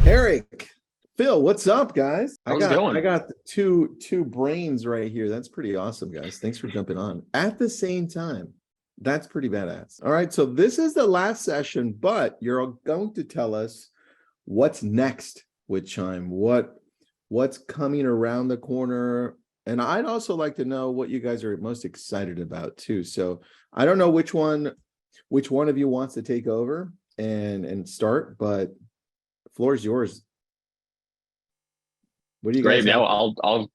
Eric, Phil, what's up, guys? How's it going? I got the two brains right here. That's pretty awesome, guys. Thanks for jumping on at the same time. That's pretty badass. All right, so this is the last session, but you're going to tell us what's next with Chime. What's coming around the corner? And I'd also like to know what you guys are most excited about too. So I don't know which one of you wants to take over and start, but the floor is yours. What do you guys Great. have? Now I'll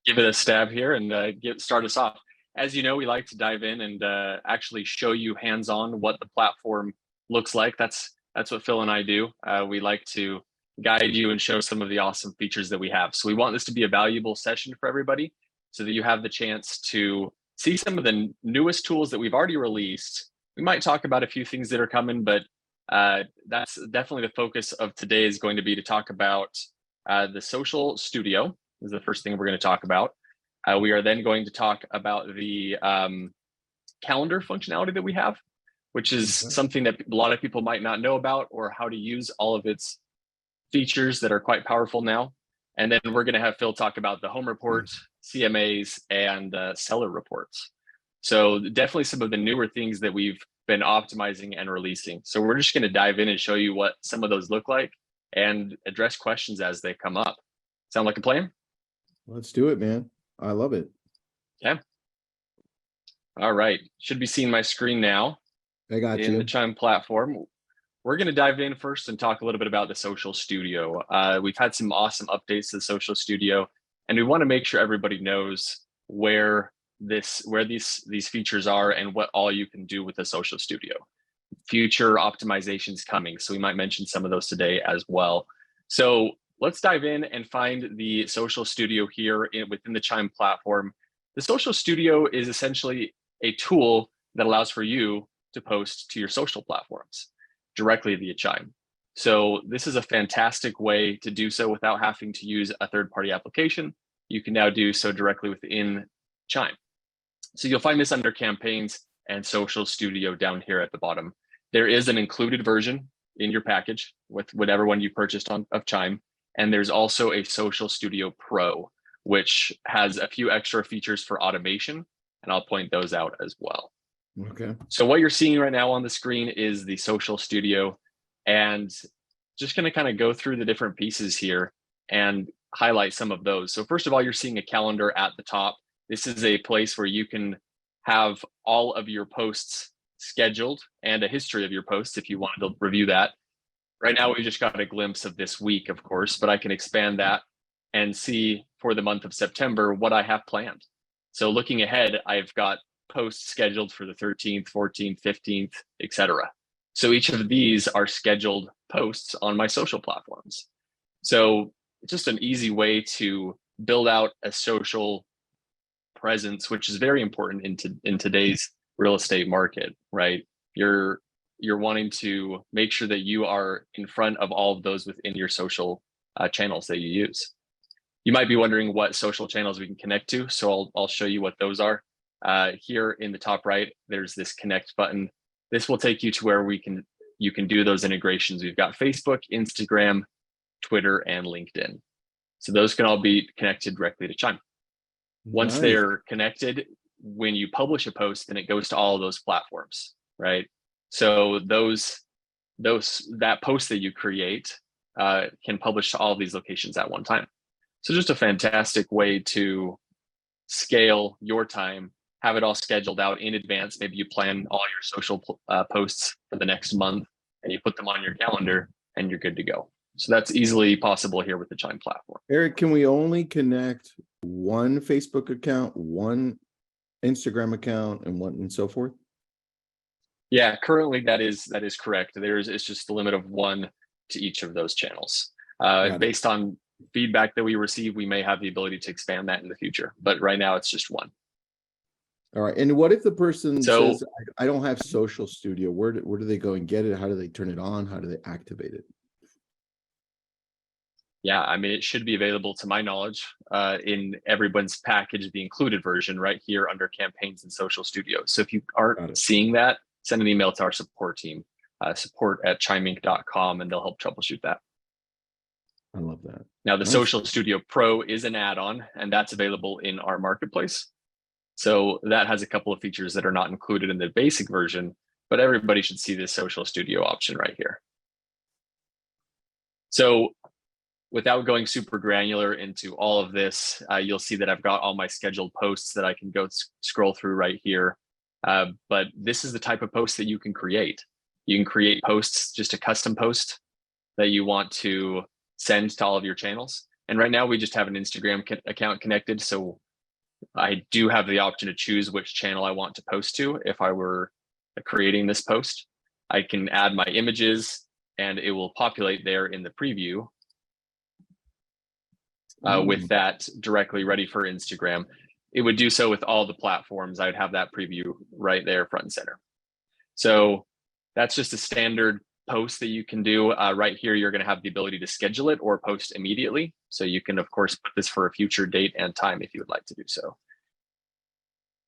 give it a stab here and start us off. As you know, we like to dive in and actually show you hands-on what the platform looks like. That's what Phil and I do. We like to guide you and show some of the awesome features that we have. So we want this to be a valuable session for everybody so that you have the chance to see some of the newest tools that we've already released. We might talk about a few things that are coming, but that's definitely the focus of today is going to be to talk about the Social Studio is the first thing we're going to talk about. We are then going to talk about the calendar functionality that we have, which is something that a lot of people might not know about or how to use all of its features that are quite powerful now. And then we're going to have Phil talk about the home report, CMAs, and seller reports. So definitely some of the newer things that we've been optimizing and releasing. So we're just going to dive in and show you what some of those look like and address questions as they come up. Sound like a plan? Let's do it, man. I love it. Yeah. All right. Should be seeing my screen now. I got in you. the Chime platform. We're going to dive in first and talk a little bit about the Social Studio. We've had some awesome updates to the Social Studio, and we want to make sure everybody knows where these features are and what all you can do with the Social Studio. Future optimizations coming, so we might mention some of those today as well. So let's dive in and find the Social Studio here within the Chime platform. The Social Studio is essentially a tool that allows for you to post to your social platforms directly via Chime. So this is a fantastic way to do so without having to use a third-party application. You can now do so directly within Chime. So you'll find this under Campaigns and Social Studio down here at the bottom. There is an included version in your package with whatever one you purchased of Chime. And there's also a Social Studio Pro, which has a few extra features for automation, and I'll point those out as well. Okay. So what you're seeing right now on the screen is the Social Studio, and just going to kind of go through the different pieces here and highlight some of those. So first of all, you're seeing a calendar at the top. This is a place where you can have all of your posts scheduled and a history of your posts if you wanted to review that. Right now, we just got a glimpse of this week, of course, but I can expand that and see for the month of September what I have planned. So looking ahead, I've got posts scheduled for the 13th, 14th, 15th, etc. So each of these are scheduled posts on my social platforms. So it's just an easy way to build out a social presence, which is very important in today's real estate market, right? You're wanting to make sure that you are in front of all of those within your social channels that you use. You might be wondering what social channels we can connect to. So I'll show you what those are. Here in the top right, there's this connect button. This will take you to where you can do those integrations. We've got Facebook, Instagram, Twitter, and LinkedIn. So those can all be connected directly to Chime. Once Nice. they're connected, when you publish a post, then it goes to all of those platforms, right? So that post that you create can publish to all of these locations at one time. So just a fantastic way to scale your time, have it all scheduled out in advance. Maybe you plan all your social posts for the next month and you put them on your calendar and you're good to go. So that's easily possible here with the Chime platform. Eric, can we only connect one Facebook account, one Instagram account, and so forth? Yeah, currently that is correct. It's just the limit of one to each of those channels. Based on feedback that we receive, we may have the ability to expand that in the future, but right now it's just one. All right. And what if the person says, I don't have Social Studio? Where do they go and get it? How do they turn it on? How do they activate it? Yeah, I mean, it should be available to my knowledge in everyone's package, the included version right here under Campaigns and Social Studio. So if you aren't seeing that, send an email to our support team, support@chimeinc.com, and they'll help troubleshoot that. I love that. Now, the Nice. Social Studio Pro is an add-on, and that's available in our marketplace. So that has a couple of features that are not included in the basic version, but everybody should see this Social Studio option right here. So without going super granular into all of this, you'll see that I've got all my scheduled posts that I can go scroll through right here. But this is the type of post that you can create. You can create posts, just a custom post that you want to send to all of your channels. And right now we just have an Instagram account connected. So I do have the option to choose which channel I want to post to. If I were creating this post, I can add my images and it will populate there in the preview with that directly ready for Instagram. It would do so with all the platforms. I'd have that preview right there front and center. So that's just a standard post that you can do. Right here, you're going to have the ability to schedule it or post immediately. So you can, of course, put this for a future date and time if you would like to do so.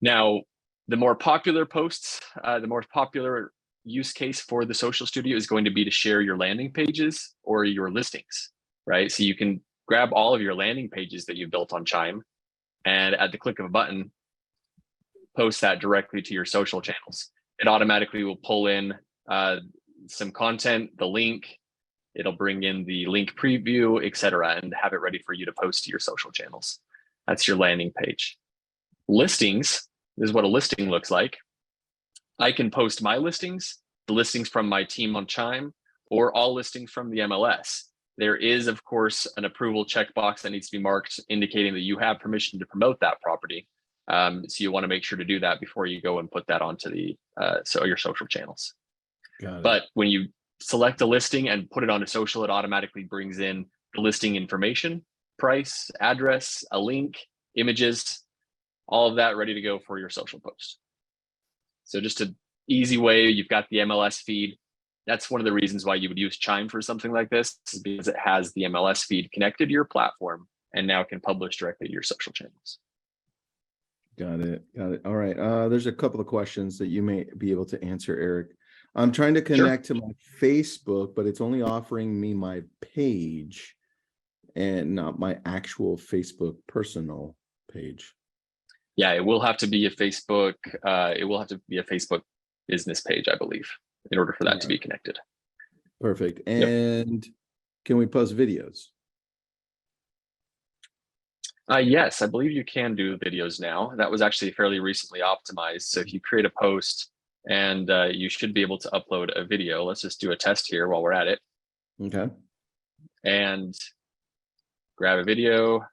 Now, the more popular posts, the more popular use case for the Social Studio is going to be to share your landing pages or your listings, right? So you can grab all of your landing pages that you've built on Chime and at the click of a button, post that directly to your social channels. It automatically will pull in some content, the link, it'll bring in the link preview, etc., and have it ready for you to post to your social channels. That's your landing page. Listings is what a listing looks like. I can post my listings, the listings from my team on Chime, or all listings from the MLS. There is, of course, an approval checkbox that needs to be marked indicating that you have permission to promote that property. So you want to make sure to do that before you go and put that onto the your social channels. But when you select a listing and put it onto social, it automatically brings in the listing information, price, address, a link, images, all of that ready to go for your social post. So just an easy way, you've got the MLS feed. That's one of the reasons why you would use Chime for something like this, is because it has the MLS feed connected to your platform and now can publish directly to your social channels. Got it. All right. There's a couple of questions that you may be able to answer, Eric. I'm trying to connect to my Facebook, but it's only offering me my page and not my actual Facebook personal page. Yeah, it will have to be a Facebook. It will have to be a Facebook business page, I believe, in order for that to be connected. Perfect. And can we post videos? Yes, I believe you can do videos now. That was actually fairly recently optimized. So if you create a post and you should be able to upload a video. Let's just do a test here while we're at it. Okay. And grab a video,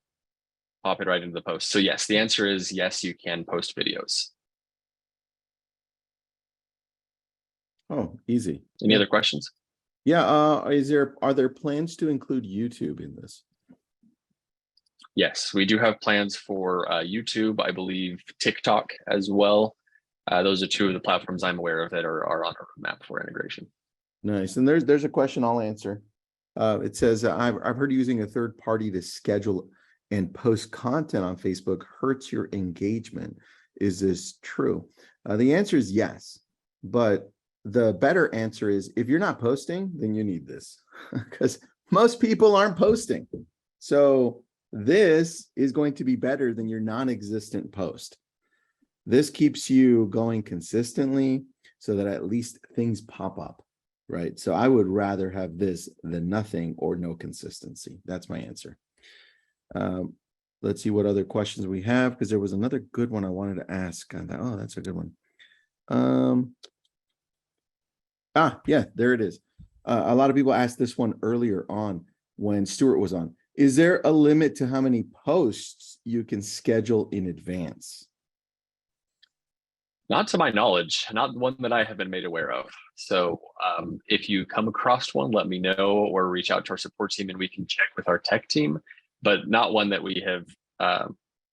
pop it right into the post. So yes, the answer is yes, you can post videos. Oh, easy. Any other questions? Yeah. Are there plans to include YouTube in this? Yes, we do have plans for YouTube, I believe TikTok as well. Those are two of the platforms I'm aware of that are on our roadmap for integration. Nice. And there's a question I'll answer. It says, I've heard using a third party to schedule and post content on Facebook hurts your engagement. Is this true? The answer is yes, but the better answer is if you're not posting, then you need this because most people aren't posting. So this is going to be better than your non-existent post. This keeps you going consistently so that at least things pop up, right? So I would rather have this than nothing or no consistency. That's my answer. Let's see what other questions we have, because there was another good one I wanted to ask. Oh, that's a good one. Yeah, there it is. A lot of people asked this one earlier on when Stuart was on. Is there a limit to how many posts you can schedule in advance? Not to my knowledge, not one that I have been made aware of. So if you come across one, let me know or reach out to our support team and we can check with our tech team, but not one that we have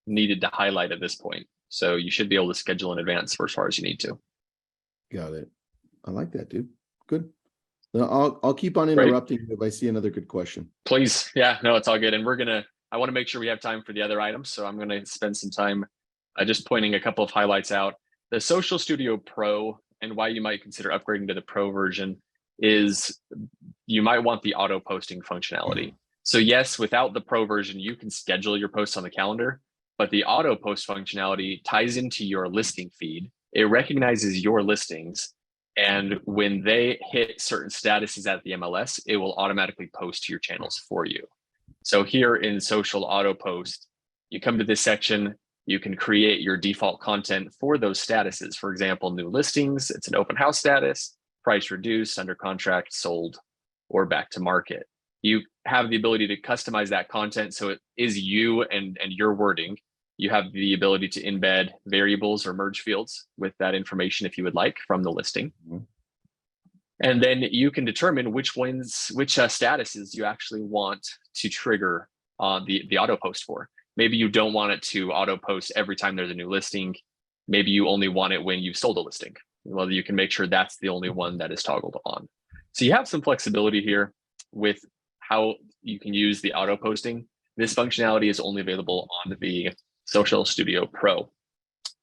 needed to highlight at this point. So you should be able to schedule in advance for as far as you need to. Got it. I like that, dude. Good. I'll keep on interrupting you if I see another good question. Please. Yeah, no, it's all good. And I want to make sure we have time for the other items. So I'm going to spend some time just pointing a couple of highlights out. The Social Studio Pro and why you might consider upgrading to the Pro version is you might want the auto posting functionality. So yes, without the Pro version, you can schedule your posts on the calendar, but the auto post functionality ties into your listing feed. It recognizes your listings. And when they hit certain statuses at the MLS, it will automatically post to your channels for you. So here in social auto post, you come to this section, you can create your default content for those statuses. For example, new listings, it's an open house status, price reduced, under contract, sold, or back to market. You have the ability to customize that content so it is you and your wording. You have the ability to embed variables or merge fields with that information if you would like from the listing. And then you can determine which statuses you actually want to trigger the auto post for. Maybe you don't want it to auto post every time there's a new listing. Maybe you only want it when you've sold a listing. Well, you can make sure that's the only one that is toggled on. So you have some flexibility here with how you can use the auto posting. This functionality is only available on the Social Studio Pro.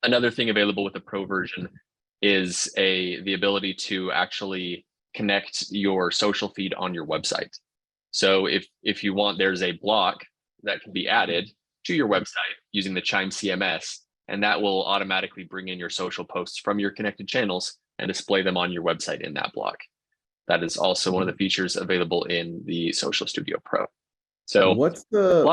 Another thing available with the Pro version is the ability to actually connect your social feed on your website. So if you want, there's a block that can be added to your website using the Chime CMS, and that will automatically bring in your social posts from your connected channels and display them on your website in that block. That is also one of the features available in the Social Studio Pro. So what's the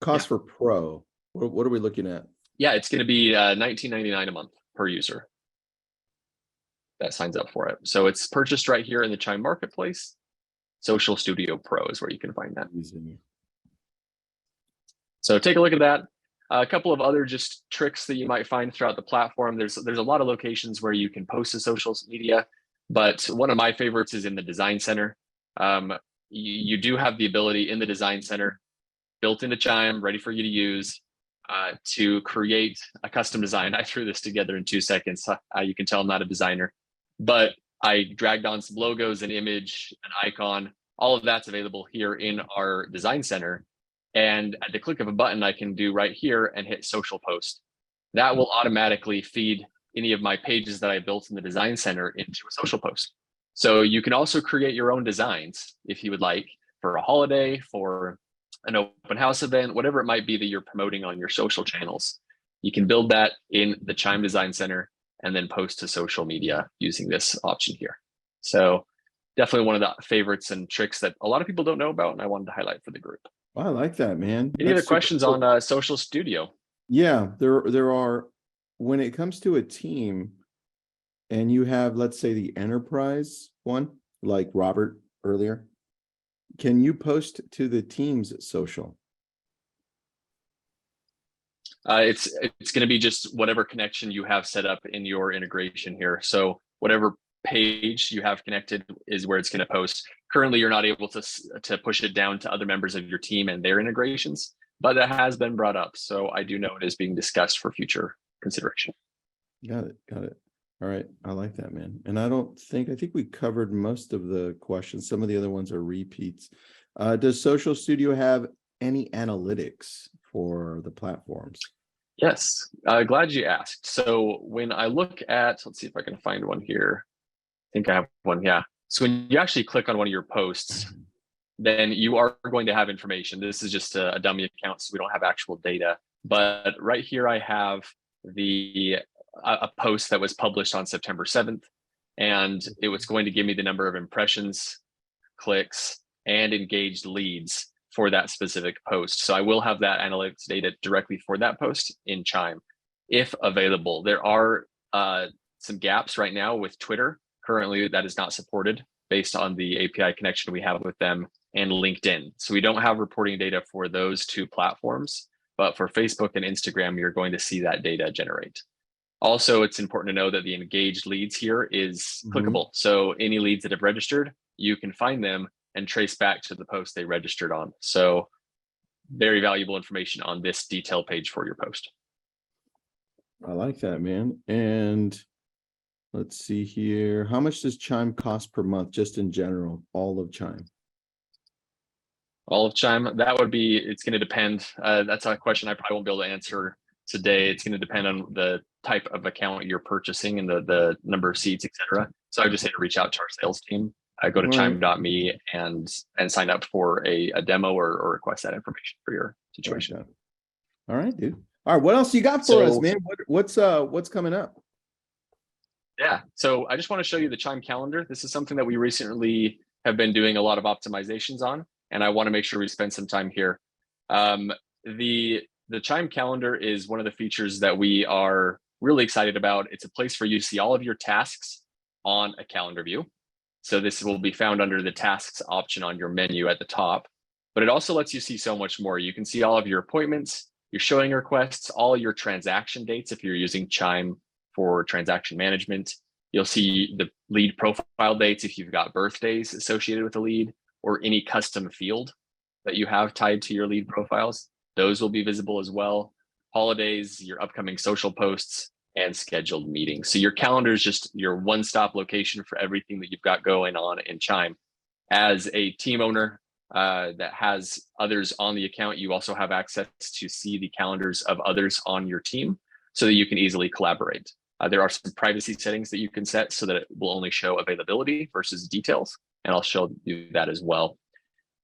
cost for Pro? What are we looking at? Yeah, it's going to be $19.99 a month per user that signs up for it. So it's purchased right here in the Chime Marketplace. Social Studio Pro is where you can find that. So take a look at that. A couple of other just tricks that you might find throughout the platform. There's a lot of locations where you can post to social media, but one of my favorites is in the Design Center. You do have the ability in the Design Center, built into Chime, ready for you to use, to create a custom design. I threw this together in 2 seconds. You can tell I'm not a designer, but I dragged on some logos, an image, an icon. All of that's available here in our Design Center. And at the click of a button, I can do right here and hit social post. That will automatically feed any of my pages that I built in the Design Center into a social post. So you can also create your own designs if you would like, for a holiday, for an open house event, whatever it might be that you're promoting on your social channels. You can build that in the Chime Design Center and then post to social media using this option here. So definitely one of the favorites and tricks that a lot of people don't know about, and I wanted to highlight for the group. I like that, man. Any other questions on Social Studio? Yeah, there are. When it comes to a team and you have, let's say, the enterprise one, like Robert earlier, can you post to the team's social? It's going to be just whatever connection you have set up in your integration here. So whatever page you have connected is where it's going to post. Currently, you're not able to push it down to other members of your team and their integrations, but that has been brought up. So I do know it is being discussed for future consideration. Got it. All right. I like that, man. And I think we covered most of the questions. Some of the other ones are repeats. Does Social Studio have any analytics for the platforms? Yes, glad you asked. So when I look at, let's see if I can find one here. I think I have one, yeah. So when you actually click on one of your posts, then you are going to have information. This is just a dummy account, so we don't have actual data. But right here I have a post that was published on September 7th, and it was going to give me the number of impressions, clicks, and engaged leads for that specific post. So I will have that analytics data directly for that post in Chime, if available. There are some gaps right now with Twitter. Currently, that is not supported based on the API connection we have with them, and LinkedIn. So we don't have reporting data for those two platforms, but for Facebook and Instagram, you're going to see that data generate. Also, it's important to know that the engaged leads here is clickable. So any leads that have registered, you can find them and trace back to the post they registered on. So very valuable information on this detail page for your post. I like that, man. And let's see here. How much does Chime cost per month, just in general, all of Chime? All of Chime, it's going to depend. That's a question I probably won't be able to answer today. It's going to depend on the type of account you're purchasing and the number of seats, etc. So I would just say to reach out to our sales team. Go to All right. chime.me and sign up for a demo or request that information for your situation. Right. All right, dude. All right, what else you got for us, So- man? What's coming up? Yeah, so I just want to show you the Chime calendar. This is something that we recently have been doing a lot of optimizations on, and I want to make sure we spend some time here. The Chime calendar is one of the features that we are really excited about. It's a place for you to see all of your tasks on a calendar view. So this will be found under the tasks option on your menu at the top, but it also lets you see so much more. You can see all of your appointments, your showing requests, all your transaction dates if you're using Chime for transaction management. You'll see the lead profile dates if you've got birthdays associated with the lead or any custom field that you have tied to your lead profiles. Those will be visible as well. Holidays, your upcoming social posts, and scheduled meetings. So your calendar is just your one-stop location for everything that you've got going on in Chime. As a team owner that has others on the account, you also have access to see the calendars of others on your team so that you can easily collaborate. There are some privacy settings that you can set so that it will only show availability versus details, and I'll show you that as well.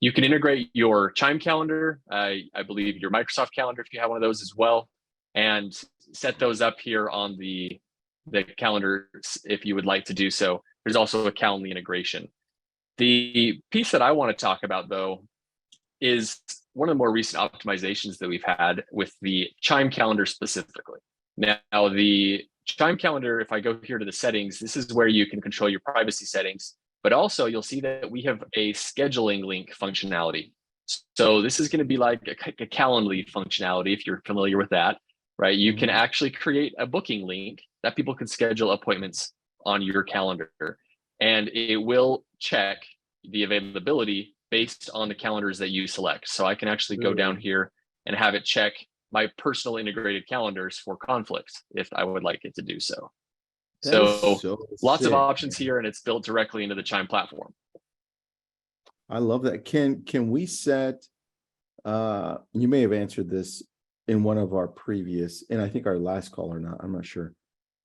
You can integrate your Chime calendar, I believe your Microsoft calendar if you have one of those as well, and set those up here on the calendar if you would like to do so. There's also a Calendly integration. The piece that I want to talk about though is one of the more recent optimizations that we've had with the Chime calendar specifically. Now the Chime calendar, if I go here to the settings, this is where you can control your privacy settings, but also you'll see that we have a scheduling link functionality. So this is going to be like a Calendly functionality if you're familiar with that. Right, you can actually create a booking link that people can schedule appointments on your calendar, and it will check the availability based on the calendars that you select. So I can actually go down here and have it check my personal integrated calendars for conflicts if I would like it to do so. So lots of options here, and it's built directly into the Chime platform. I love that. Can we set? You may have answered this in one of our previous, and I think our last call or not, I'm not sure.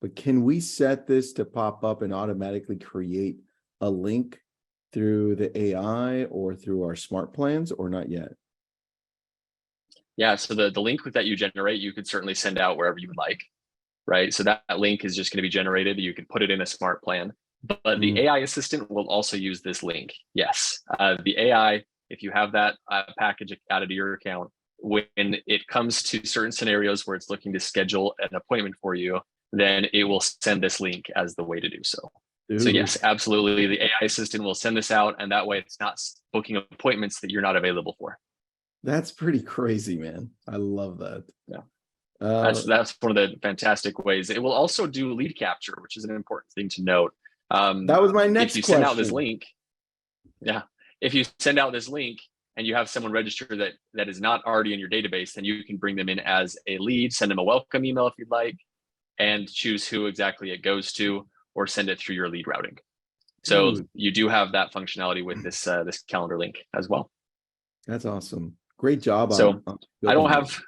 But can we set this to pop up and automatically create a link through the AI or through our smart plans, or not yet? Yeah, so the link that you generate, you could certainly send out wherever you would like, right? So that link is just going to be generated. You can put it in a smart plan, but the AI assistant will also use this link. Yes, the AI, if you have that package added to your account, when it comes to certain scenarios where it's looking to schedule an appointment for you, then it will send this link as the way to do so. So yes, absolutely. The AI assistant will send this out, and that way it's not booking appointments that you're not available for. That's pretty crazy, man. I love that. Yeah. That's one of the fantastic ways. It will also do lead capture, which is an important thing to note. That was my next question. If you send out this link, if you send out this link and you have someone register that is not already in your database, then you can bring them in as a lead, send them a welcome email if you'd like, and choose who exactly it goes to, or send it through your lead routing. So you do have that functionality with this calendar link as well. That's awesome. Great job. So I don't have.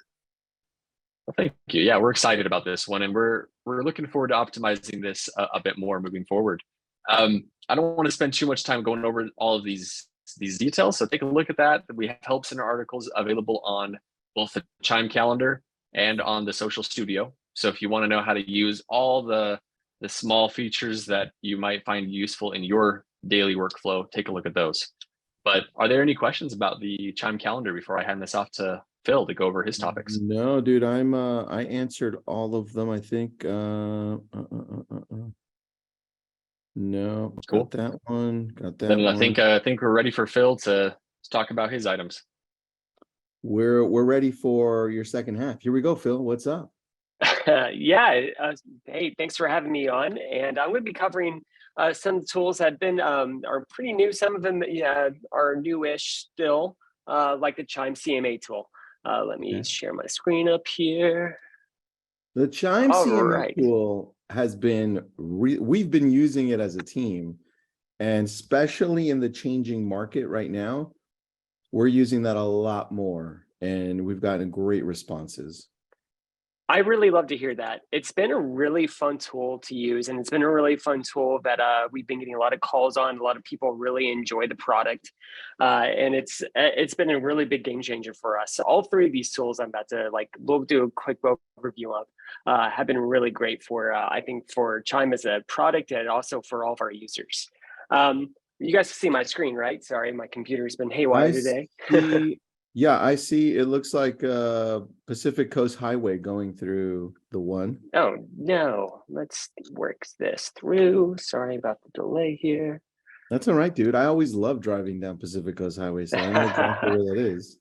Well, thank you. Yeah, we're excited about this one, and we're looking forward to optimizing this a bit more moving forward. I don't want to spend too much time going over all of these details, so take a look at that. We have help center articles available on both the Chime calendar and on the Social Studio. So if you want to know how to use all the small features that you might find useful in your daily workflow, take a look at those. But are there any questions about the Chime calendar before I hand this off to Phil to go over his topics? No, dude, I answered all of them, I think. No, cool. Got that one. Then I think we're ready for Phil to talk about his items. We're ready for your second half. Here we go, Phil. What's up? Hey, thanks for having me on. And I'm going to be covering some tools that are pretty new. Some of them are newish still, like the Chime CMA tool. Let me share my screen up here. The Chime CMA tool has been, we've been using it as a team, and especially in the changing market right now, we're using that a lot more, and we've gotten great responses. I really love to hear that. It's been a really fun tool to use, and it's been a really fun tool that we've been getting a lot of calls on. A lot of people really enjoy the product, and it's been a really big game changer for us. All three of these tools I'm about to we'll do a quick overview of have been really great for I think for Chime as a product and also for all of our users. You guys can see my screen, right? Sorry, my computer's been haywire today. Yeah, I see. It looks like Pacific Coast Highway going through the one. Oh no, let's work this through. Sorry about the delay here. That's all right, dude. I always love driving down Pacific Coast Highway, so I know exactly where that is.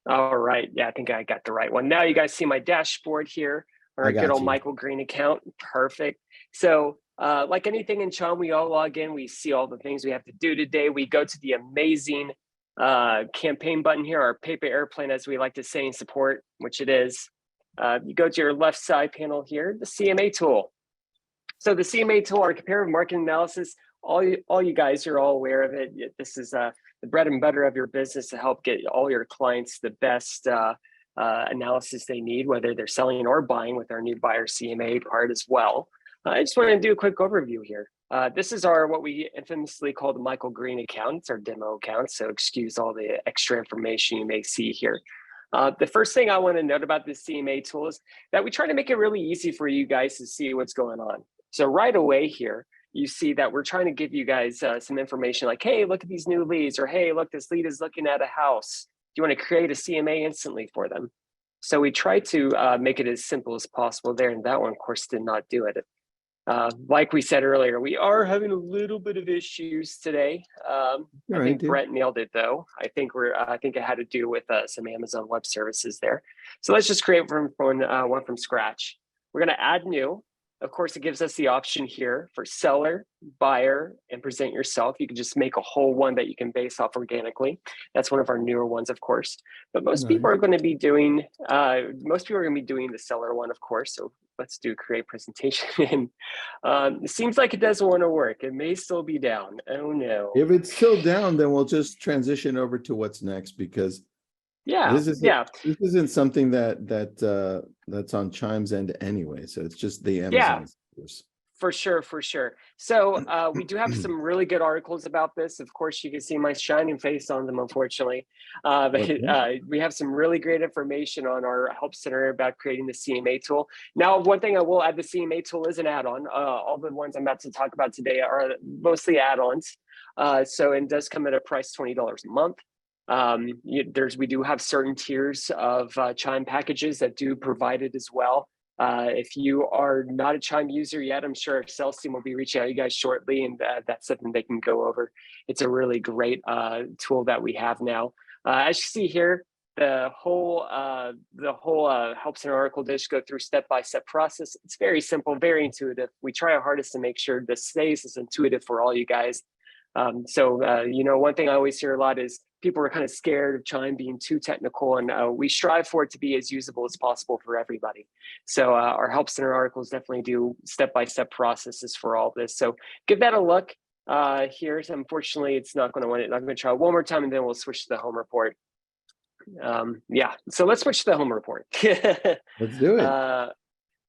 All right. Yeah, I think I got the right one. Now you guys see my dashboard here, I our got good old you. Michael Green account. Perfect. So like anything in Chime, we all log in. We see all the things we have to do today. We go to the amazing campaign button here, our paper airplane, as we like to say in support, which it is. You go to your left side panel here, the CMA tool. So the CMA tool, our comparative market analysis, all you guys are all aware of it. This is the bread and butter of your business to help get all your clients the best analysis they need, whether they're selling or buying with our new buyer CMA part as well. I just want to do a quick overview here. This is our what we infamously call the Michael Green account. It's our demo account, so excuse all the extra information you may see here. The first thing I want to note about this CMA tool is that we try to make it really easy for you guys to see what's going on. So right away here, you see that we're trying to give you guys some information like, hey, look at these new leads, or hey, look, this lead is looking at a house. Do you want to create a CMA instantly for them? So we try to make it as simple as possible there, and that one, of course, did not do it. Like we said earlier, we are having a little bit of issues today. I think Brett nailed it though. I think it had to do with some Amazon Web Services there. So let's just create one from scratch. We're going to add new. Of course, it gives us the option here for seller, buyer, and present yourself. You can just make a whole one that you can base off organically. That's one of our newer ones, of course. But most people are going to be doing the seller one, of course. So let's do create presentation. It seems like it doesn't want to work. It may still be down. Oh no. If it's still down, then we'll just transition over to what's next, because this isn't something that's on Chime's end anyway. So it's just the Amazon. For sure. So we do have some really good articles about this. Of course, you can see my shining face on them, unfortunately. We have some really great information on our Help Center about creating the CMA tool. Now, one thing I will add, the CMA tool is an add-on. All the ones I'm about to talk about today are mostly add-ons. So it does come at a price $20 a month. We do have certain tiers of Chime packages that do provide it as well. If you are not a Chime user yet, I'm sure our sales team will be reaching out to you guys shortly, and that's something they can go over. It's a really great tool that we have now. As you see here, the whole Help Center article does go through step-by-step process. It's very simple, very intuitive. We try our hardest to make sure this stays as intuitive for all you guys. One thing I always hear a lot is people are kind of scared of Chime being too technical, and we strive for it to be as usable as possible for everybody. So our Help Center articles definitely do step-by-step processes for all this. So give that a look here. So unfortunately, it's not going to want it. I'm going to try one more time, and then we'll switch to the home report. So let's switch to the home report. Let's do it.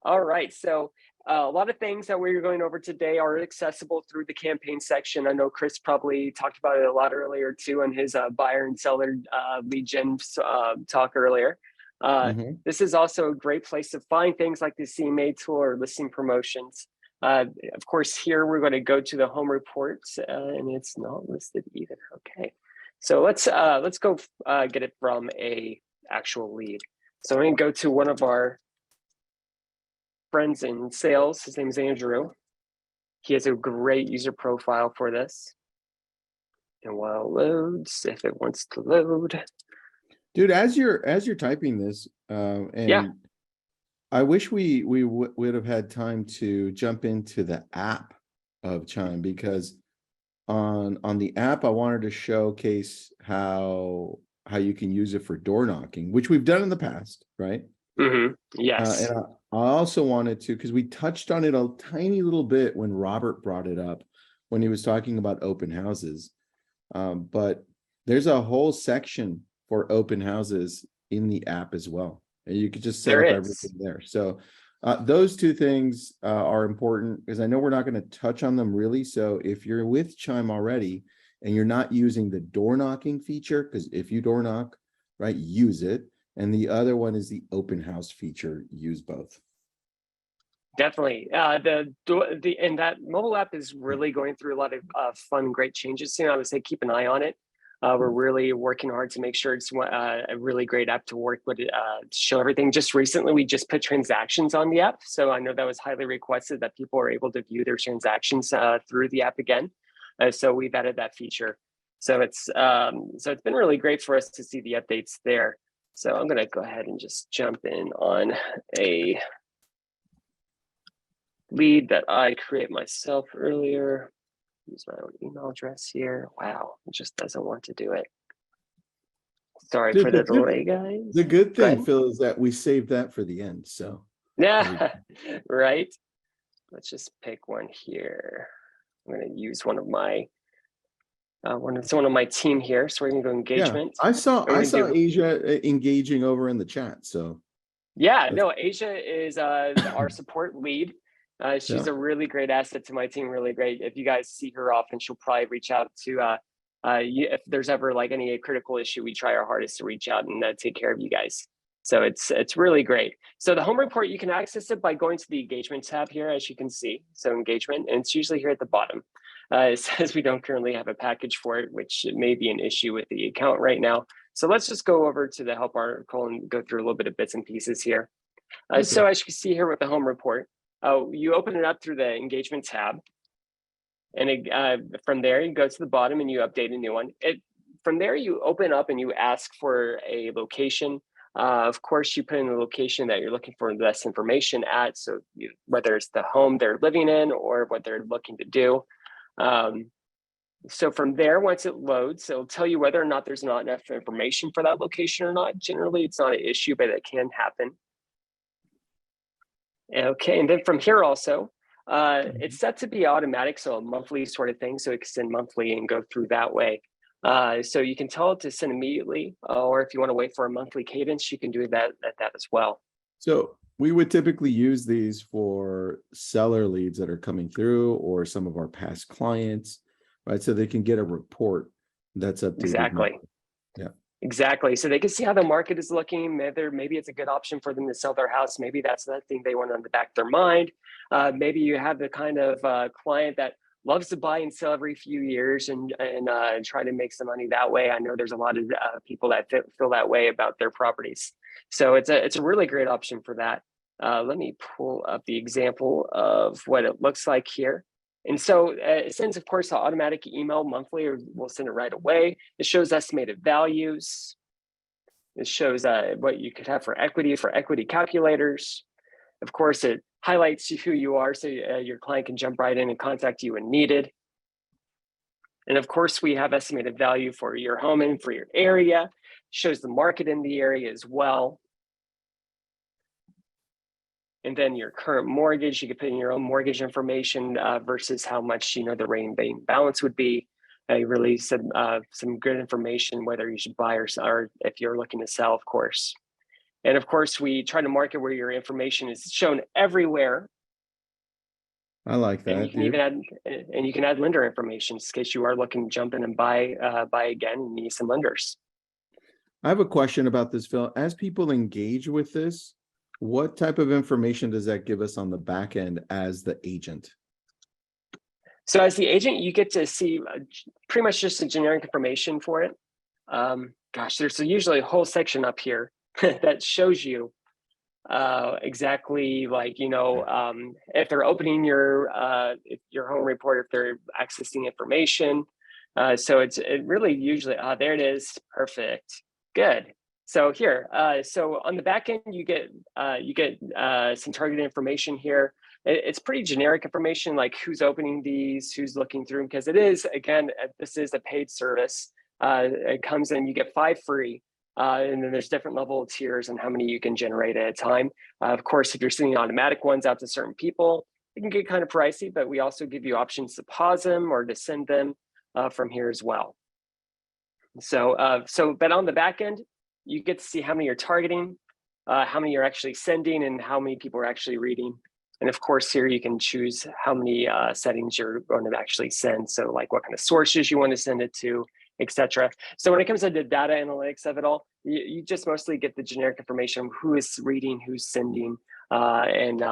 All right. So a lot of things that we're going over today are accessible through the campaign section. I know Chris probably talked about it a lot earlier too in his buyer and seller lead gen talk earlier. This is also a great place to find things like the CMA tool or listing promotions. Of course, here we're going to go to the home reports, and it's not listed either. Okay, so let's go get it from a actual lead. So I'm going to go to one of our friends in sales. His name is Andrew. He has a great user profile for this. And while it loads, if it wants to load. Dude, as you're typing this, I wish we would have had time to jump into the app of Chime, because on the app I wanted to showcase how you can use it for door knocking, which we've done in the past, right? Yes. And I also wanted to, because we touched on it a tiny little bit when Robert brought it up when he was talking about open houses. But there's a whole section for open houses in the app as well. and you could just set There up is. everything there. So those two things are important because I know we're not going to touch on them really. So if you're with Chime already and you're not using the door knocking feature, because if you door knock, right, use it. And the other one is the open house feature. Use both. Definitely. And that mobile app is really going through a lot of fun, great changes soon. I would say keep an eye on it. We're really working hard to make sure it's a really great app to work with, to show everything. Just recently, we just put transactions on the app. So I know that was highly requested that people are able to view their transactions through the app again. So we've added that feature. So it's been really great for us to see the updates there. So I'm going to go ahead and just jump in on a lead that I create myself earlier. Use my own email address here. Wow, it just doesn't want to do it. Sorry for the delay, guys. The good thing, Phil, is that we saved that for the end. So yeah, right. Let's just pick one here. I'm going to use one of my team here. So we're going to go engagement. Yeah, I saw Asia engaging over in the chat. So yeah, no, Asia is our support lead. She's a really great asset to my team, really great. If you guys see her often, she'll probably reach out to, if there's ever like any critical issue, we try our hardest to reach out and take care of you guys. So it's really great. So the home report, you can access it by going to the engagement tab here, as you can see. So engagement, and it's usually here at the bottom. It says we don't currently have a package for it, which may be an issue with the account right now. So let's just go over to the help article and go through a little bit of bits and pieces here. So as you can see here with the home report, you open it up through the engagement tab, and from there you go to the bottom and you update a new one. From there you open up and you ask for a location. Of course, you put in the location that you're looking for less information at. So whether it's the home they're living in or what they're looking to do. So from there, once it loads, it'll tell you whether or not there's not enough information for that location or not. Generally, it's not an issue, but it can happen. Okay, and then from here also, it's set to be automatic, so a monthly sort of thing, so it can send monthly and go through that way. So you can tell it to send immediately, or if you want to wait for a monthly cadence, you can do that as well. So we would typically use these for seller leads that are coming through or some of our past clients, right? So they can get a report that's updated. Exactly. Yeah. Exactly. So they can see how the market is looking. Maybe it's a good option for them to sell their house. Maybe that's the thing they want on the back of their mind. Maybe you have the kind of client that loves to buy and sell every few years and try to make some money that way. I know there's a lot of people that feel that way about their properties. So it's a really great option for that. Let me pull up the example of what it looks like here. And so it sends, of course, an automatic email monthly, or we'll send it right away. It shows estimated values. It shows what you could have for equity calculators. Of course, it highlights who you are, so your client can jump right in and contact you when needed. And of course, we have estimated value for your home and for your area. It shows the market in the area as well. And then your current mortgage, you could put in your own mortgage information versus how much the remaining balance would be. You really some good information whether you should buy or if you're looking to sell, of course. And of course, we try to market where your information is shown everywhere. I like that. And you can even add lender information in case you are looking to jump in and buy again and need some lenders. I have a question about this, Phil. As people engage with this, what type of information does that give us on the back end as the agent? So as the agent, you get to see pretty much just the generic information for it. Gosh, there's usually a whole section up here that shows you exactly like, if they're opening your home report, if they're accessing information. So it really usually, there it is. Perfect. Good. So here, so on the back end, you get some targeted information here. It's pretty generic information, like who's opening these, who's looking through, because it is, again, this is a paid service. It comes in, you get 5 free, and then there's different level tiers and how many you can generate at a time. Of course, if you're sending automatic ones out to certain people, it can get kind of pricey, but we also give you options to pause them or to send them from here as well. So, but on the back end, you get to see how many you're targeting. how many you're actually sending and how many people are actually reading. And of course, here you can choose how many settings you're going to actually send. So like what kind of sources you want to send it to, etc. So when it comes to the data analytics of it all, you just mostly get the generic information of who is reading, who's sending, and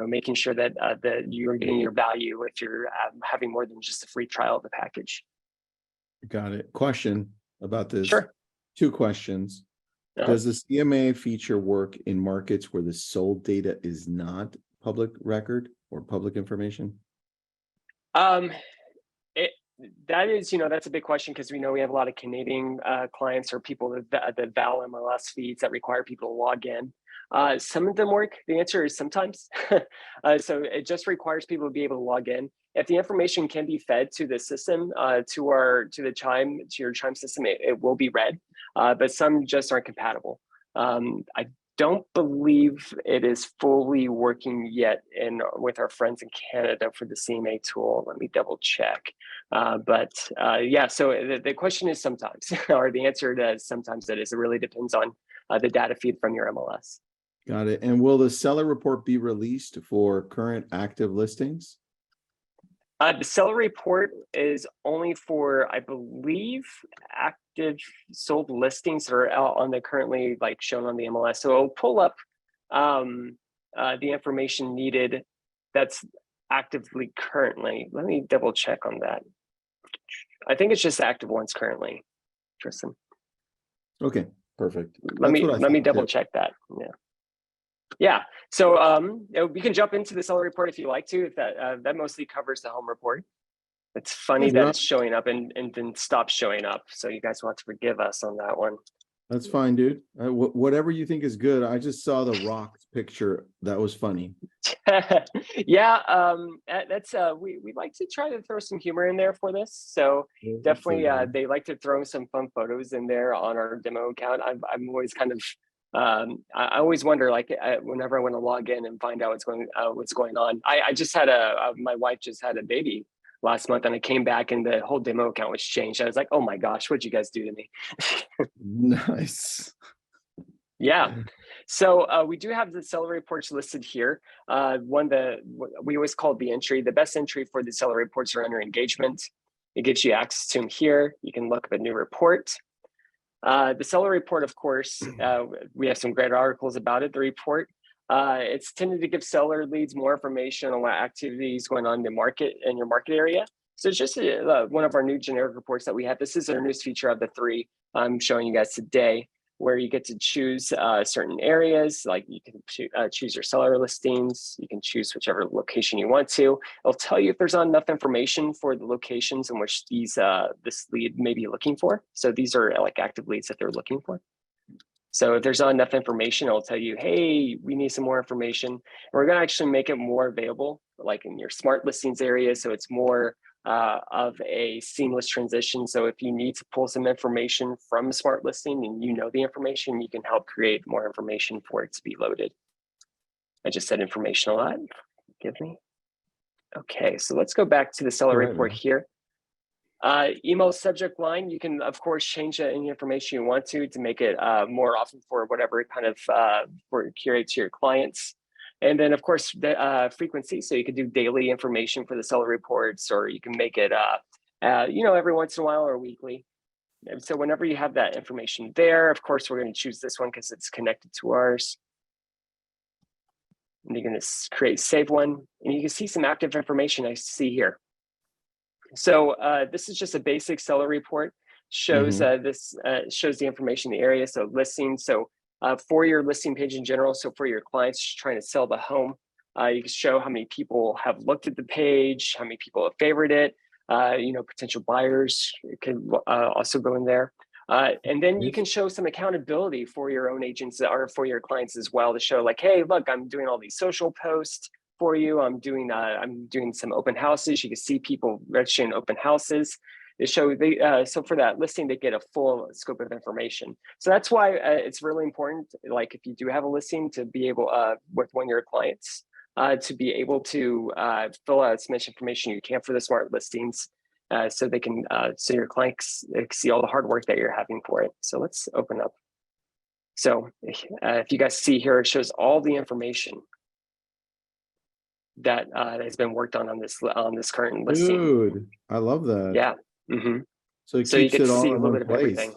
making sure that that you're getting your value if you're having more than just a free trial of the package. Got it. Question about this. Sure. 2 questions. Does the CMA feature work in markets where the sold data is not public record or public information? That is, that's a big question because we know we have a lot of Canadian clients or people that val MLS feeds that require people to log in. Some of them work. The answer is sometimes. So it just requires people to be able to log in. If the information can be fed to the system, to your Chime system, it will be read. But some just aren't compatible. I don't believe it is fully working yet with our friends in Canada for the CMA tool. Let me double check. Yeah, so the question is sometimes, or the answer to sometimes it is. It really depends on the data feed from your MLS. Got it. And will the seller report be released for current active listings? The seller report is only for, I believe, active sold listings that are out on the currently shown on the MLS. So it'll pull up the information needed that's actively currently. Let me double check on that. I think it's just active ones currently, Tristan. Okay, perfect. Let me double check that. Yeah. So we can jump into the seller report if you like to. If that mostly covers the home report. It's funny that it's showing up and then stops showing up. So you guys will have to forgive us on that one. That's fine, dude. Whatever you think is good. I just saw the rock picture. That was funny. Yeah, that's we like to try to throw some humor in there for this. So definitely, they like to throw some fun photos in there on our demo account. I'm always kind of I always wonder, whenever I want to log in and find out what's going on. I just had my wife just had a baby last month, and I came back and the whole demo account was changed. I was like, oh my gosh, what'd you guys do to me? Nice. Yeah. So we do have the seller reports listed here. One that we always call the entry. The best entry for the seller reports are under engagement. It gives you access to them here. You can look up a new report. The seller report, of course, we have some great articles about it. The report, it's tended to give seller leads more information on what activities going on in your market area. So it's just one of our new generic reports that we have. This is our newest feature of the 3 I'm showing you guys today, where you get to choose certain areas, like you can choose your seller listings. You can choose whichever location you want to. It'll tell you if there's not enough information for the locations in which this lead may be looking for. So these are active leads that they're looking for. So if there's not enough information, it'll tell you, hey, we need some more information. And we're going to actually make it more available, like in your smart listings area. So it's more of a seamless transition. So if you need to pull some information from a smart listing and you know the information, you can help create more information for it to be loaded. I just said information a lot. Forgive me. Okay, so let's go back to the seller report here. Email subject line, you can of course change any information you want to make it more often for whatever kind of curate to your clients. And then of course the frequency, so you can do daily information for the seller reports, or you can make it every once in a while or weekly. And so whenever you have that information there, of course we're going to choose this one because it's connected to ours. And you're going to create save one, and you can see some active information I see here. So this is just a basic seller report. Shows shows the information in the area. So listings. So for your listing page in general. So for your clients trying to sell the home, you can show how many people have looked at the page, how many people have favored it. Potential buyers can also go in there. And then you can show some accountability for your own agents or for your clients as well, to show like, hey, look, I'm doing all these social posts for you. I'm doing some open houses. You can see people registering open houses. They show so for that listing, they get a full scope of information. So that's why it's really important, like if you do have a listing, to be able with one of your clients to be able to fill out as much information you can for the smart listings, so they can so your clients see all the hard work that you're having for it. So let's open up So if you guys see here, it shows all the information that has been worked on this current listing. Dude, I love that. Yeah. Mm-hmm. So it So you keeps get it to see all a in little one bit of place. everything.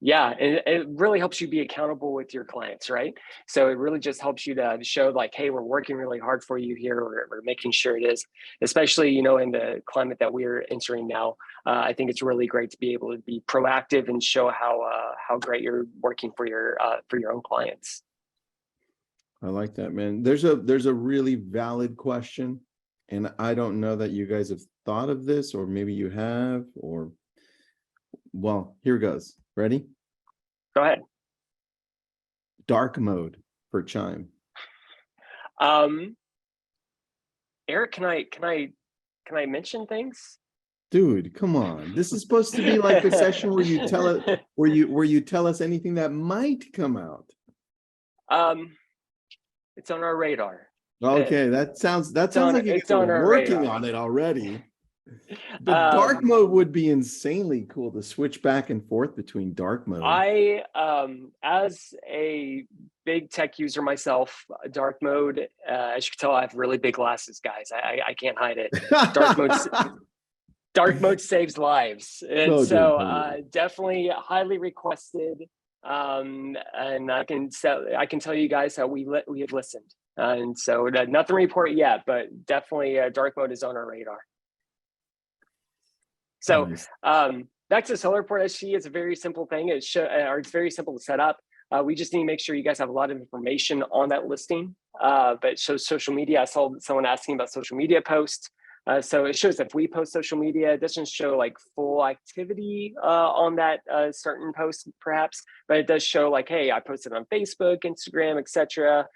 Yeah, and it really helps you be accountable with your clients, right? So it really just helps you to show like, hey, we're working really hard for you here. We're making sure it is, especially, you know, in the climate that we're entering now. I think it's really great to be able to be proactive and show how great you're working for your own clients. I like that, man. There's a really valid question, and I don't know that you guys have thought of this, or maybe you have, or well, here goes. Ready? Go ahead. Dark mode for Chime. Eric, can I mention things? Dude, come on. This is supposed to be like the session where you tell it, where you tell us anything that might come out. It's on our radar. Okay, that sounds like you guys are working on it already. But dark mode would be insanely cool to switch back and forth between dark mode. I, as a big tech user myself, dark mode, as you can tell, I have really big glasses, guys. I can't hide it. Dark mode saves lives. And definitely highly requested. And I can tell you guys how we have listened. And so nothing to report yet, but definitely dark mode is on our radar. So nice. Back to the solar report SG, it's a very simple thing. It's very simple to set up. We just need to make sure you guys have a lot of information on that listing. But it shows social media. I saw someone asking about social media posts. So it shows if we post social media, it doesn't show like full activity on that certain post perhaps, but it does show like, hey, I posted on Facebook, Instagram, etc.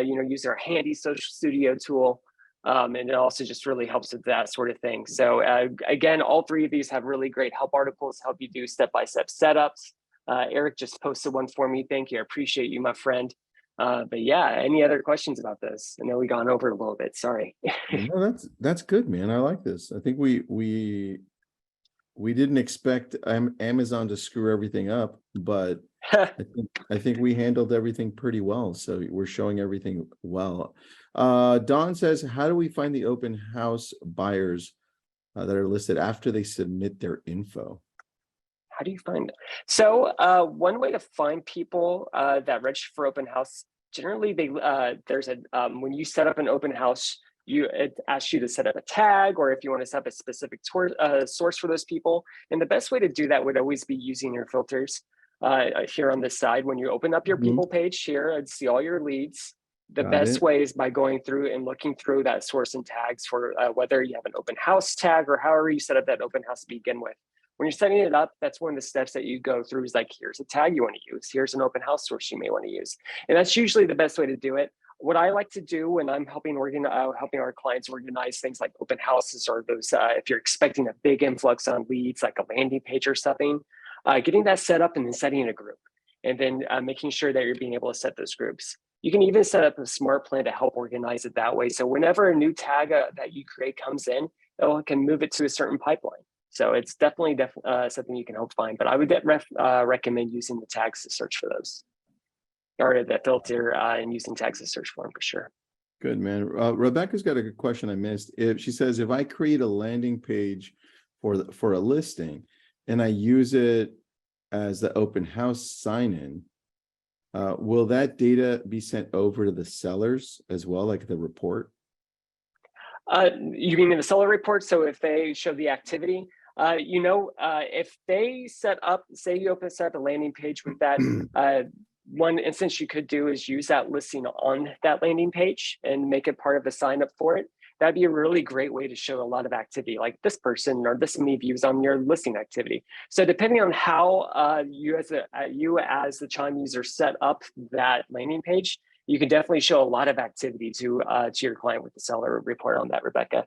Use our handy social studio tool. And it also just really helps with that sort of thing. So again, all three of these have really great help articles to help you do step-by-step setups. Eric just posted one for me. Thank you. I appreciate you, my friend. But yeah, any other questions about this? I know we gone over it a little bit. Sorry. No, that's good, man. I like this. I think we didn't expect Amazon to screw everything up, but I think we handled everything pretty well. So we're showing everything well. Don says, how do we find the open house buyers that are listed after they submit their info? How do you find it? So one way to find people that register for open house, generally there's when you set up an open house, it asks you to set up a tag, or if you want to set up a specific source for those people. And the best way to do that would always be using your filters here on this side. When you open up your people page here and see all your leads, the best way is by going through and looking through that source and tags for whether you have an open house tag or however you set up that open house to begin with. When you're setting it up, that's one of the steps that you go through is like, here's a tag you want to use. Here's an open house source you may want to use. And that's usually the best way to do it. What I like to do when I'm helping our clients organize things like open houses or those, if you're expecting a big influx on leads, like a landing page or something, getting that set up and then setting a group. And then making sure that you're being able to set those groups. You can even set up a smart plan to help organize it that way. So whenever a new tag that you create comes in, it can move it to a certain pipeline. So it's definitely something you can help find, but I would recommend using the tags to search for those, or the filter and using tags to search for them for sure. Good, man. Rebecca's got a good question I missed. She says, if I create a landing page for a listing and I use it as the open house sign-in, will that data be sent over to the sellers as well, like the report? You mean in the seller report? So if they show the activity, if they set up, say you set up a landing page with that, one instance you could do is use that listing on that landing page and make it part of the sign up for it. That'd be a really great way to show a lot of activity, like this person or this many views on your listing activity. So depending on how you as the Chime user set up that landing page, you can definitely show a lot of activity to your client with the seller report on that, Rebecca.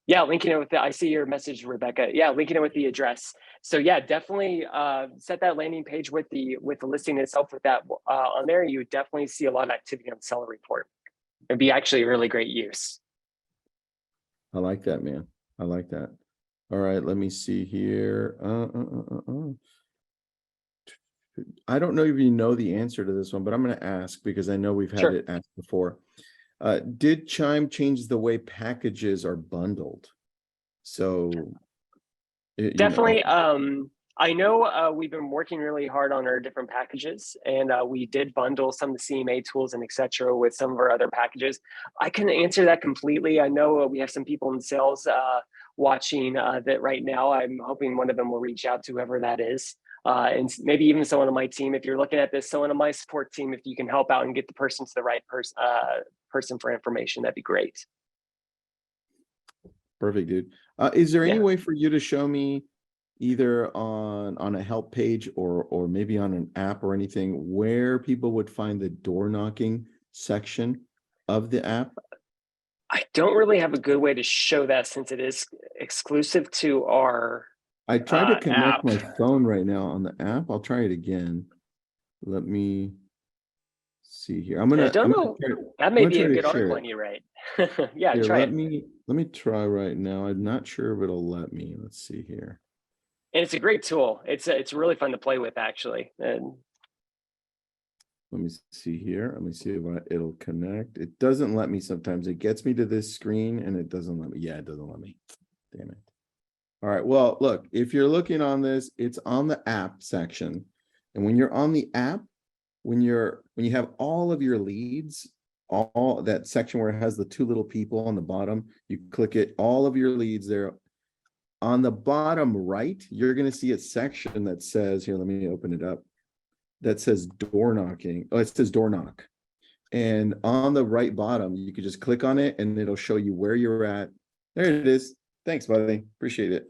Yeah, linking it with I see your message, Rebecca. Yeah, linking it with the address. So yeah, definitely set that landing page with the listing itself with that on there. You would definitely see a lot of activity on the seller report. It'd be actually a really great use. I like that, man. I like that. All right, let me see here. I don't know if you know the answer to this one, but I'm going to ask because I know we've had Sure. it asked before. Did Chime change the way packages are bundled? So, Definitely. I know we've been working really hard on our different packages, and we did bundle some of the CMA tools and etc. with some of our other packages. I couldn't answer that completely. I know we have some people in sales watching that right now. I'm hoping one of them will reach out to whoever that is. And maybe even someone on my team. If you're looking at this, someone on my support team, if you can help out and get the person to the right person for information, that'd be great. perfect, dude. Is there any Yeah. way for you to show me either on a help page or maybe on an app or anything where people would find the door knocking section of the app? I don't really have a good way to show that since it is exclusive to our I tried to connect app. my phone right now on the app. I'll try it again. Let me see here. I don't know. That may be a good share article it. on you, right? Yeah, Here, try let it. me try right now. I'm not sure if it'll let me. Let's see here. And it's a great tool. It's really fun to play with, actually. And Let me see here. Let me see if it'll connect. It doesn't let me sometimes. It gets me to this screen and it doesn't let me. Yeah, it doesn't let me. Damn it. All right. Well, look, if you're looking on this, it's on the app section. And when you're on the app, when you have all of your leads, all that section where it has the two little people on the bottom, you click it, all of your leads there. On the bottom right, you're going to see a section that says, here, let me open it up, that says door knocking. Oh, it says door knock. And on the right bottom, you can just click on it and it'll show you where you're at. There it is. Thanks, buddy. Appreciate it.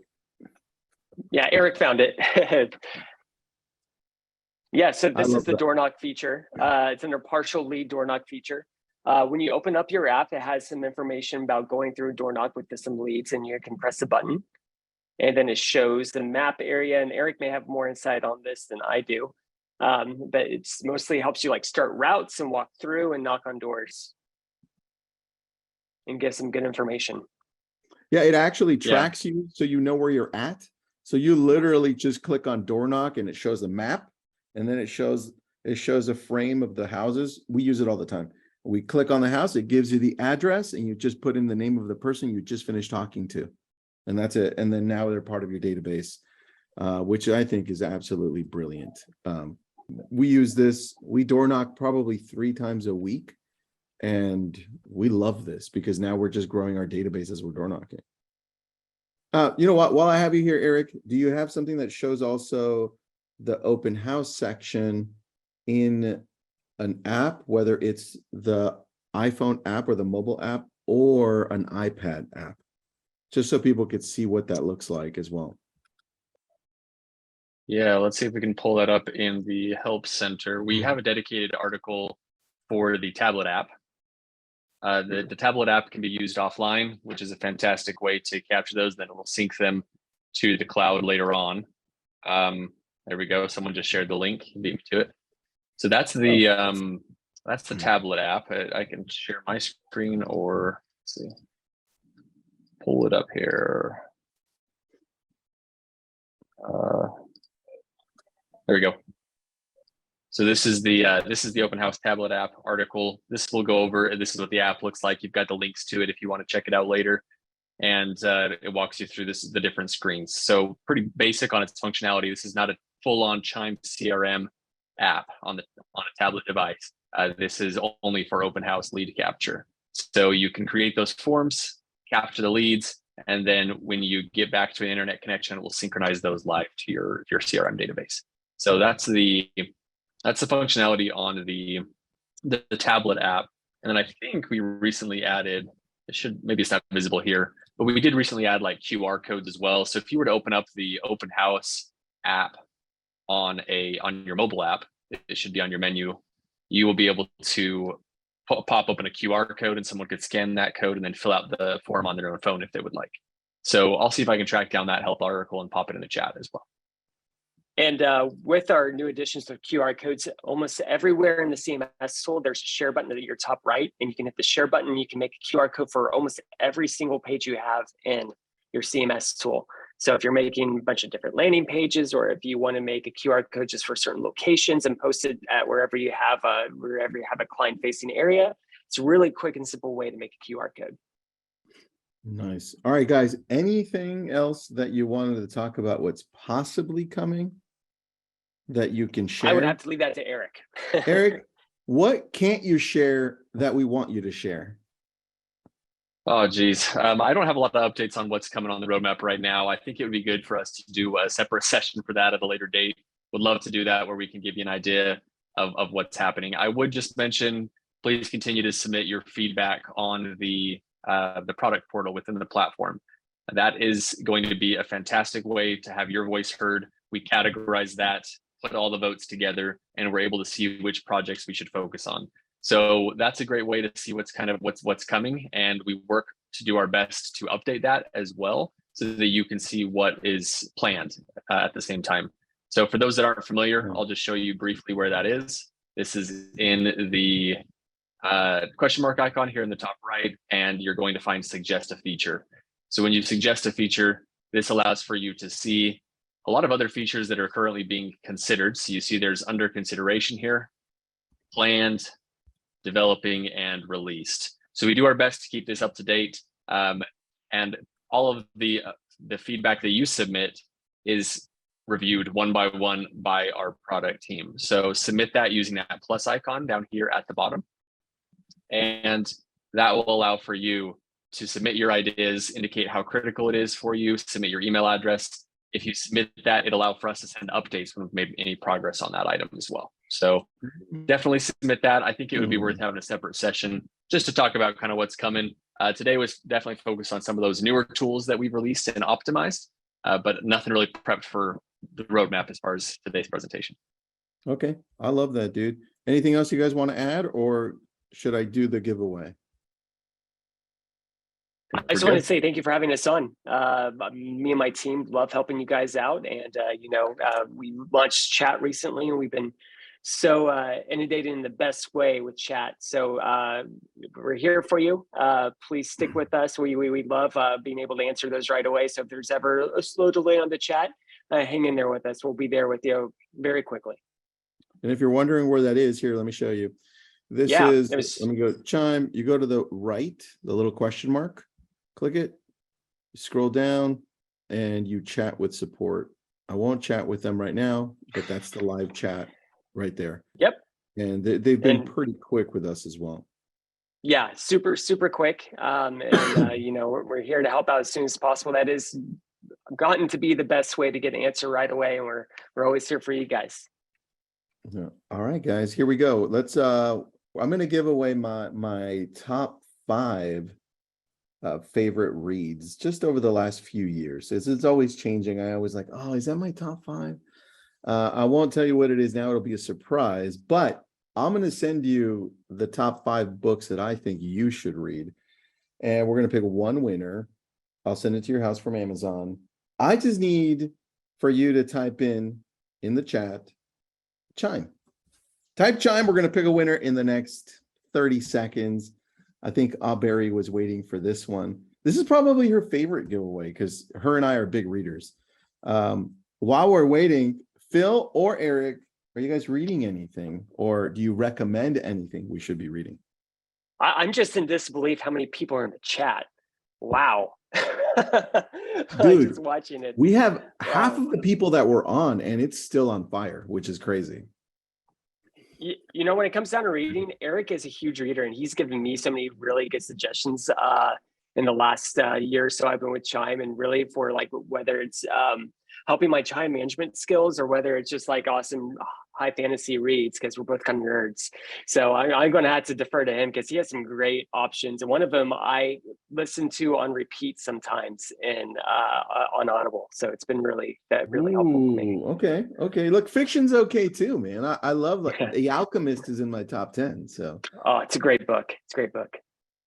yeah, Eric found it. Yeah, so this is the that. door knock feature. It's under partial lead door knock feature. When you open up your app, it has some information about going through door knock with some leads, and you can press a button. And then it shows the map area, and Eric may have more insight on this than I do. But it's mostly helps you like start routes and walk through and knock on doors and get some good information. Yeah, it actually tracks you so you know where you're at. So you literally just click on door knock and it shows a map, and then it shows a frame of the houses. We use it all the time. We click on the house, it gives you the address, and you just put in the name of the person you just finished talking to. And that's it. And then now they're part of your database, which I think is absolutely brilliant. We use this, we door knock probably 3 times a week. And we love this because now we're just growing our database as we're door knocking. You know what? While I have you here, Eric, do you have something that shows also the open house section in an app, whether it's the iPhone app or the mobile app or an iPad app, just so people could see what that looks like as well? Yeah, let's see if we can pull that up in the help center. We have a dedicated article for the tablet app. The tablet app can be used offline, which is a fantastic way to capture those. Then it will sync them to the cloud later on. There we go. Someone just shared the link. Beat me to it. So that's the tablet app. I can share my screen or let's see, pull it up here. There we go. So this is the Open House tablet app article. This will go over, this is what the app looks like. You've got the links to it if you want to check it out later. And it walks you through the different screens. So pretty basic on its functionality. This is not a full-on Chime CRM app on a tablet device. This is only for Open House lead capture. So you can create those forms, capture the leads, and then when you get back to an internet connection, it will synchronize those live to your CRM database. So that's the functionality on the tablet app. And then I think we recently added, maybe it's not visible here, but we did recently add like QR codes as well. So if you were to open up the Open House app on your mobile app, it should be on your menu. You will be able to pop open a QR code and someone could scan that code and then fill out the form on their own phone if they would like. So I'll see if I can track down that help article and pop it in the chat as well. And with our new additions to QR codes, almost everywhere in the CMS tool, there's a share button at your top right, and you can hit the share button. You can make a QR code for almost every single page you have in your CMS tool. So if you're making a bunch of different landing pages, or if you want to make a QR code just for certain locations and post it at wherever you have a client facing area, it's a really quick and simple way to make a QR code. Nice. All right, guys, anything else that you wanted to talk about what's possibly coming that you can share? I would have to leave that to Eric. Eric, what can't you share that we want you to share? Oh, geez. I don't have a lot of updates on what's coming on the roadmap right now. I think it would be good for us to do a separate session for that at a later date. Would love to do that where we can give you an idea of what's happening. I would just mention, please continue to submit your feedback on the product portal within the platform. That is going to be a fantastic way to have your voice heard. We categorize that, put all the votes together, and we're able to see which projects we should focus on. So that's a great way to see what's coming, and we work to do our best to update that as well, so that you can see what is planned at the same time. So for those that aren't familiar, I'll just show you briefly where that is. This is in the question mark icon here in the top right, and you're going to find suggest a feature. So when you suggest a feature, this allows for you to see a lot of other features that are currently being considered. So you see there's under consideration here, planned, developing, and released. So we do our best to keep this up to date. And all of the feedback that you submit is reviewed one by one by our product team. So submit that using that plus icon down here at the bottom. And that will allow for you to submit your ideas, indicate how critical it is for you, submit your email address. If you submit that, it'll allow for us to send updates when we've made any progress on that item as well. So definitely submit that. I think it would be worth having a separate session just to talk about kind of what's coming. Today was definitely focused on some of those newer tools that we've released and optimized, but nothing really prepped for the roadmap as far as today's presentation. Okay, I love that, dude. Anything else you guys want to add, or should I do the giveaway? I just want to say thank you for having us on. Me and my team love helping you guys out, and we launched chat recently, and we've been so inundated in the best way with chat. So we're here for you. Please stick with us. We love being able to answer those right away. So if there's ever a slow delay on the chat, hang in there with us. We'll be there with you very quickly. And if you're wondering where that is, here, let me show you. This is, let me go Chime. You go to the right, the little question mark, click it, you scroll down, and you chat with support. I won't chat with them right now, but that's the live chat right there. Yep. And they've been pretty quick with us as well. Yeah, super quick. We're here to help out as soon as possible. That is gotten to be the best way to get an answer right away, and we're always here for you guys. Yeah. All right, guys, here we go. Let's I'm going to give away my top 5 favorite reads just over the last few years. It's always changing. I always like, oh, is that my top 5? I won't tell you what it is now. It'll be a surprise, but I'm going to send you the top 5 books that I think you should read. And we're going to pick one winner. I'll send it to your house from Amazon. I just need for you to type in the chat, Chime. Type Chime. We're going to pick a winner in the next 30 seconds. I think Auberry was waiting for this one. This is probably her favorite giveaway because her and I are big readers. While we're waiting, Phil or Eric, are you guys reading anything, or do you recommend anything we should be reading? I'm just in disbelief how many people are in the chat. Wow. Dude, just watching it. We have half of the people that were on, and it's still on fire, which is crazy. When it comes down to reading, Eric is a huge reader, and he's given me so many really good suggestions in the last year or so I've been with Chime, and really for like whether it's helping my Chime management skills or whether it's just like awesome high fantasy reads, because we're both kind of nerds. So I'm going to have to defer to him because he has some great options. And one of them I listen to on repeat sometimes on Audible. So it's been really helpful for me. Okay. Look, fiction's okay too, man. I love The Alchemist is in my top 10. So it's a great book.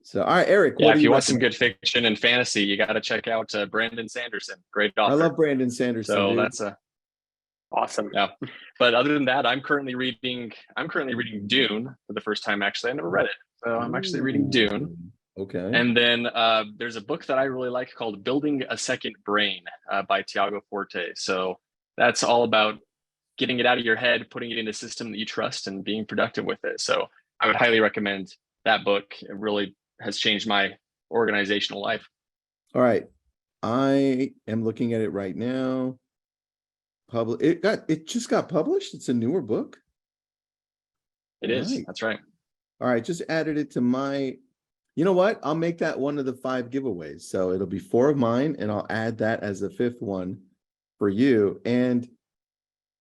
So, all right, Eric. Yeah, if you want some good fiction and fantasy, you got to check out Brandon Sanderson. Great author. I love Brandon Sanderson. So dude. that's awesome. Yeah, but other than that, I'm currently reading Dune for the first time. Actually, I never read it, so I'm actually reading Dune. Okay. And then there's a book that I really like called Building a Second Brain by Tiago Forte. So that's all about getting it out of your head, putting it in a system that you trust, and being productive with it. So I would highly recommend that book. It really has changed my organizational life. All right. I am looking at it right now. It just got published. It's a newer book. It is. Right. That's right. All right, just added it to my, you know what? I'll make that one of the 5 giveaways. So it'll be 4 of mine, and I'll add that as the 5th one for you. And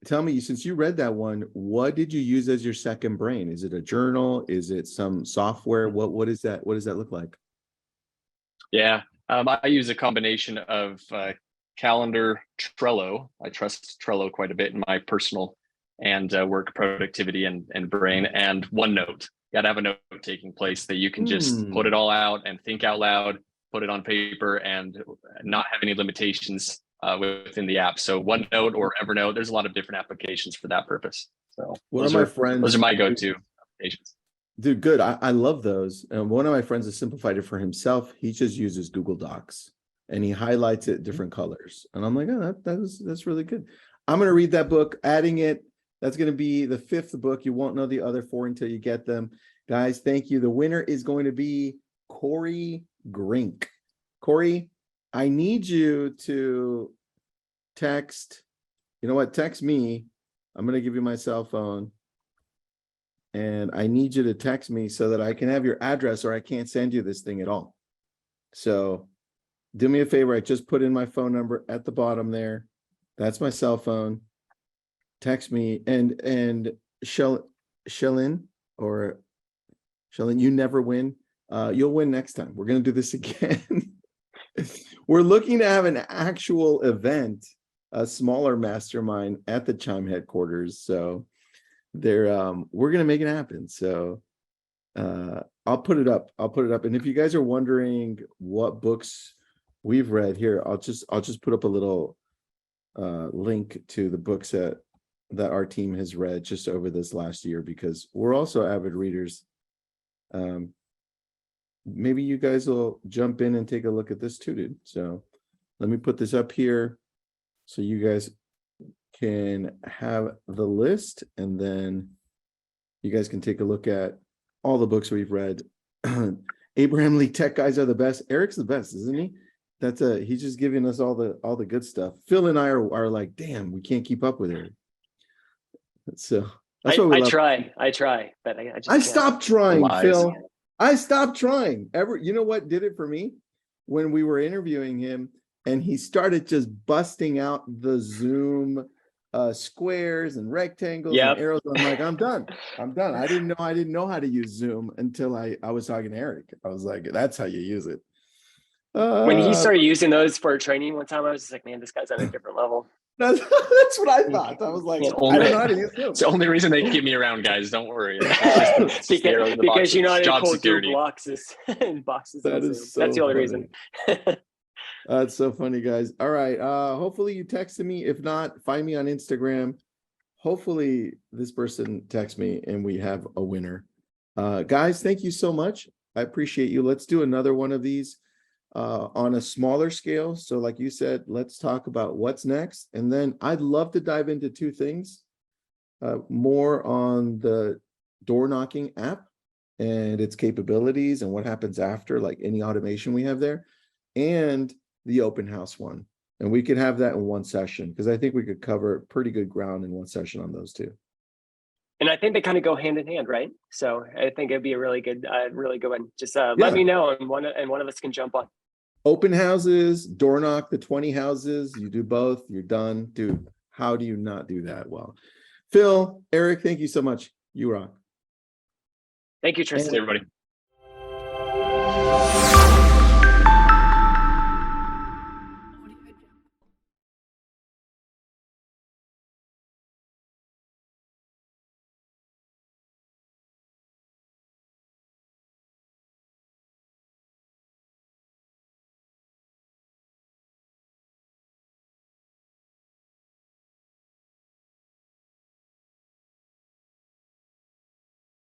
tell me, since you read that one, what did you use as your second brain? Is it a journal? Is it some software? What is that? What does that look like? Yeah, I use a combination of calendar, Trello. I trust Trello quite a bit in my personal and work productivity and brain, and OneNote. You got to have a note-taking place that you can just put it all out and think out loud, put it on paper, and not have any limitations within the app. So OneNote or Evernote, there's a lot of different applications for that purpose. So One of my friends, those are my go-to applications. Dude, good. I love those. And one of my friends has simplified it for himself. He just uses Google Docs and he highlights it different colors. And I'm like, oh, that's really good. I'm going to read that book, adding it. That's going to be the 5th book. You won't know the other 4 until you get them. Guys, thank you. The winner is going to be Corey Grink. Corey, I need you to text. You know what? Text me. I'm going to give you my cell phone. And I need you to text me so that I can have your address, or I can't send you this thing at all. So do me a favor. I just put in my phone number at the bottom there. That's my cell phone. Text me and Shellin, you never win. You'll win next time. We're going to do this again. We're looking to have an actual event, a smaller mastermind at the Chime headquarters. So we're going to make it happen. So I'll put it up. And if you guys are wondering what books we've read here, I'll just put up a little link to the books that our team has read just over this last year, because we're also avid readers. Maybe you guys will jump in and take a look at this too, dude. So let me put this up here so you guys can have the list, and then you guys can take a look at all the books we've read. Abraham Lee, tech guys are the best. Eric's the best, isn't he? He's just giving us all the good stuff. Phil and I are like, damn, we can't keep up with Eric. So that's what we love. I try, but I just I stopped trying, Lies. Phil. I stopped trying. You know what did it for me? When we were interviewing him and he started just busting out the Zoom squares and rectangles and arrows. I'm like, I'm done. I didn't know how to use Zoom until I was talking to Eric. I was like, that's how you use it. When he started using those for training one time, I was just like, man, this guy's on a different level. That's what I thought. I was like, I don't know how to use Zoom. It's the only reason they keep me around, guys. Don't worry. because you're not job able security. to do boxes and boxes. That on is Zoom. so That's the only funny. reason. That's so funny, guys. All right. Hopefully you texted me. If not, find me on Instagram. Hopefully this person texts me and we have a winner. Guys, thank you so much. I appreciate you. Let's do another one of these on a smaller scale. So like you said, let's talk about what's next. And then I'd love to dive into 2 things. More on the door knocking app and its capabilities and what happens after, like any automation we have there, and the open house one. And we could have that in one session, because I think we could cover pretty good ground in one session on those 2. And I think they kind of go hand in hand, right? So I think it'd be a really good one. Just let me know, and one of us can jump on. Open houses, door knock the 20 houses. You do both, you're done. Dude, how do you not do that well? Phil, Eric, thank you so much. You rock. Thank you, Tristan. Thanks, everybody.